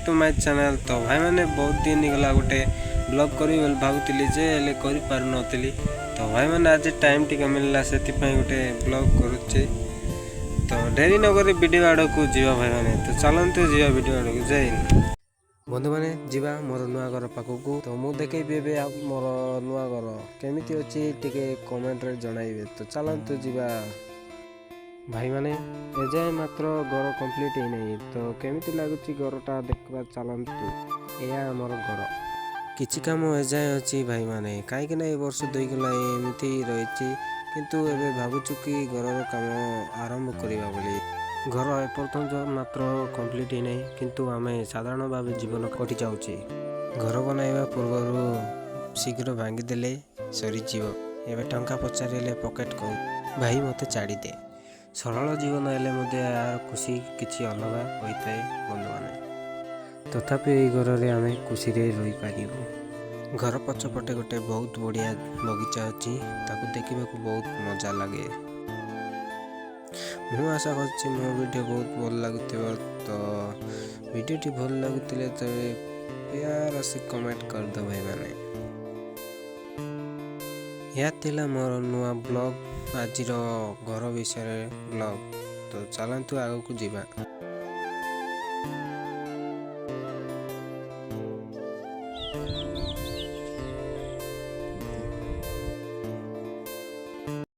Back to my channel. तो भाई मैंने बहुत दिन गला गोटे ब्लॉग करी भावुली जे हेल्ले करी। तो भाई मैंने आज टाइम टी मिलला से गोटे ब्लॉग करुचे। तो डेरी नगर वीडियो आड़ को जीवा भाई मैंने। तो चलतु जीवा वीडियो आड़ को जय बंधु मैंने जीवा मोर नुआ घर पाखक। तो मुझे देखी मोर नुआ घर केमी अच्छी टे कमेंट रे जनइबे। तो चलतु जीवा भाई मैंने एजाए मात्र घर कंप्लीट ही नहीं। तो केमिति लगुच घरटा देखा चलतु या आमर घर किछि काम एजाए अच्छी भाई मैंने कहीं वर्ष 2 गला एमती रही किंतु एबे भावुचु कि घर काम आरंभ करवा बोली। घर एपर्तंत मात्र कंप्लीट ही नहीं किंतु आमे साधारण भाव जीवन कटि जाउछि। घर बनाइबा पूर्व शीघ्र भांगीदेले सरीजीव। एबे टंका पचारे पकेट को भाई मते छाड़ी दे। सरल जीवन हेले यार खुशी किसी अलग होता है बंधु मैंने। तथापि यही घर में आम खुशी रही पारू। घर पछपटे गोटे बहुत बढ़िया बगीचा अच्छी ताकू देखा बहुत मजा लगे। मु आशा कर मो वीडियो बहुत भल लगुव। तो वीडियो भल लगुले तो यार आस कमेंट कर दो भाई मैंने। यह थिला मोर नुआ ब्लॉग आज घर विषय ब्लॉग। तो चलतु आग को जीवा।